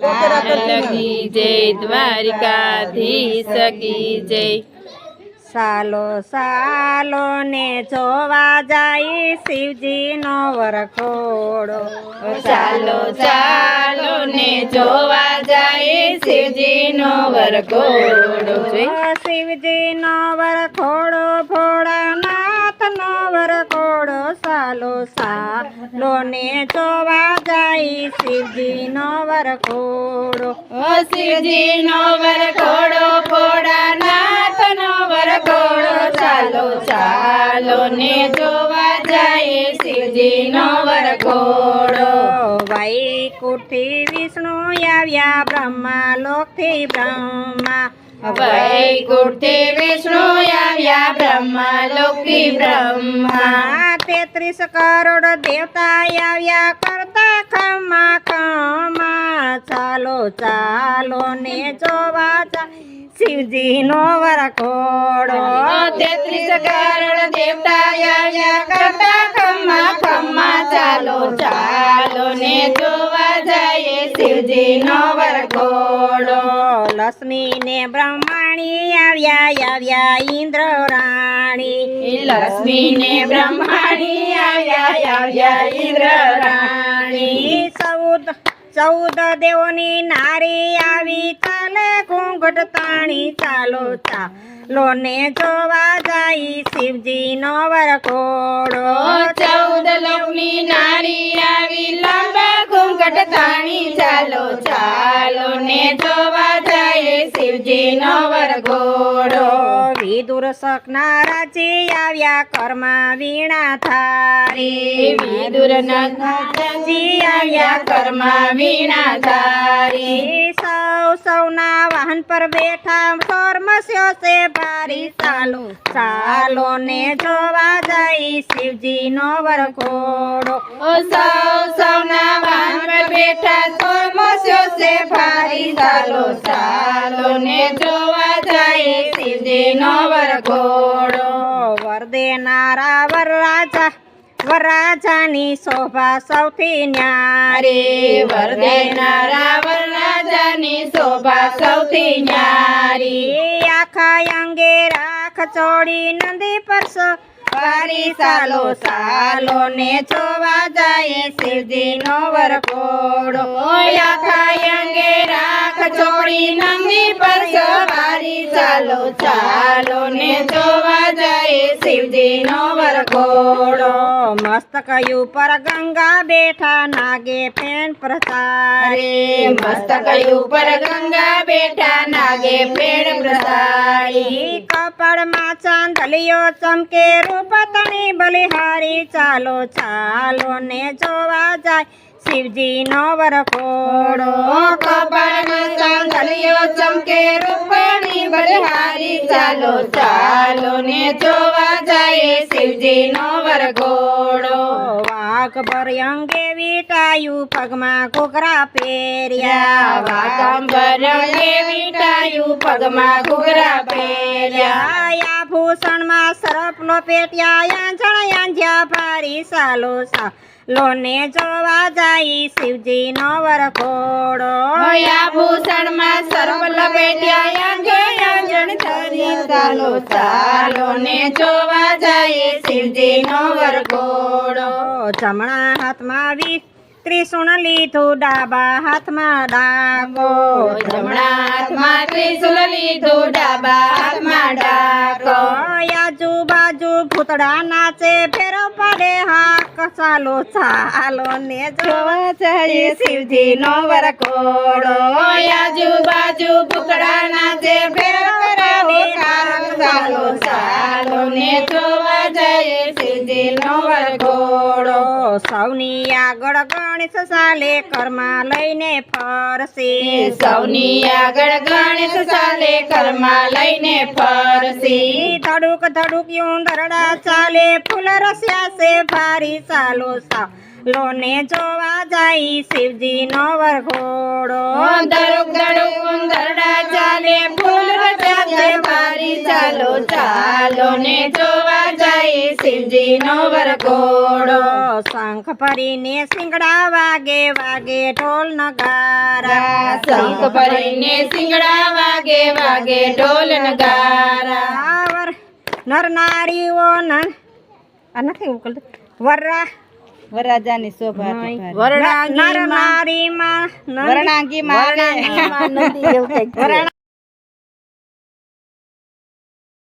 की जय द्वारिकाधीश की जय। सालो सालो ने जोवा जाई शिवजी नो वरखोड़ो। चालो चालो ने जोवा जाए शिवजी नो वरघोड़ो। शिवजी नो वरखोड़ो भोळानाथ नो वरखोड़ो। सालो सालो ने जोवा जाई शिवजी नो वरखोड़ो। शिवजी नो वरघोड़ो भोळानाथ नो वरघोड़ो। चालो चालो ने जोवा जाए शिवजी नो वरघोड़ो। वैकुंठी विष्णु आव्या ब्रह्मा लोकथी ब्रह्मा। वैकुंठी विष्णु आव्या ब्रह्मा लोकी ब्रह्मा। 33 करोड़ देवता आव्या करता खमा खमा। चालो चालो ने जोवा जाए शिवजी नो वरखोड़ो। 33 करोड़ देवता आव्या करता खमा खमा। चालो चालो ने जोवा जाए शिवजी नो वरघोड़ो। लक्ष्मी ने ब्रह्माणी आव्या आव्या इंद्र राणी। लक्ष्मी ने ब्रह्माणी आव्या आव्या इंद्र राणी। 14 देवोनी नारी आवी चाले घूंघट ताणी। चालो चालो ने जोवा जाई शिवजी नो वरखोड़ो। 14 लोकनी नारी आवी लांबा घूंघट ताणी। चालो चालो ने जोवा जाए शिवजी नो वरघोड़ो। विदुर सकना राजी आव्या कर्मा वीणा थारी। विदुर नाथजी आव्या कर्मा वीणा धारी। सौना वाहन पर बैठा सोरमस्यो से भारी। सालो सालो ने जोवा जाई शिवजी नो वरखोड़ो। सौना वाहन पर बैठा सोरमस्यो से भारी। सालो सालो ने जोवा जाए शिवजी नो वरघोड़ो। वर देनारा वरराजानी शोभा सौथी न्यारी। वर देनारा वरराजानी शोभा सौथी न्यारी। आखा अंगे राख चोड़ी नंदी पर सवारी। सालो सालो ने जोवा जाए शिवजी नो वरखोड़ो। आखा अंगे राख चोड़ी नंदी पर सवारी। चालो चालो ने जोवा जाए शिवजी नो वरघोड़ो। मस्तक ऊपर गंगा बैठा नागे फेन प्रसारी। मस्तक ऊपर गंगा बैठा नागे पेड़ प्रसारी। कपड़ मा चांदलियो चमके रूप तनी बलिहारी। चालो चालो ने जोवा जाए शिवजी नो वरखोड़ो। कपाळ में चांदलियो चमके रूपणी बलिहारी। चालो चालो ने जोवा जाए शिवजी नो वरघोड़ो। वाघ बर अंगे वीटायु पगमा घुघरा पेरिया। वाघंबर अंगे वीटायु पगमा घुघरा पेरिया। भूषण मा सरप लोपेटिया यांजण यांज्या भारी। सालो सालो ने जोवा जाई शिवजी नो वरखोड़ो। भूषण में सर्व लपेटिया यांजण धरी। चालो चालो ने जोवा जाए शिवजी नो वरघोड़ो। जमणा हाथ मा त्रिशूल लीधु डाबा हाथ मा डाको। जमणा हाथ में त्रिशूल लीधु डाबा हाथ में डाको। आजू बाजू भूतड़ा नाचे फेरो पड़े हाक। चालो चालो ने जोवा जाए शिवजी नो वरखोड़ो। आजू बाजू भूतड़ा नाचे फेरो पड़े हाक। चालो चालो ने जोवा जाए शिवजी नो वरघोड़ो। सौनी आगळ गणेश साले कर्मा लईने फरसी। सौनी आगळ गणेश साले कर्मा लईने फरसी। धड़ुक धड़ुक यूं दरड़ा चाले फूल रसिया से भारी। चालो सालो ने जोवा जाई शिवजी नो वरघोड़ो। धड़ुक धड़ुक दरड़ा चाले फूल रसिया से भारी। ચાલો ચાલો ને જોવા જાય શિવજીનો વરઘોડો. શંખ ભરીને શિંગડા વાગે વાગે ઢોલ નગારા શંખ ભરીને શિંગડા વાગે વાગે ઢોલ નગારા. નર નારીઓ નથી ઉકલતું વરરાજાની શોભા નર નારીમાં વરણાંગી માં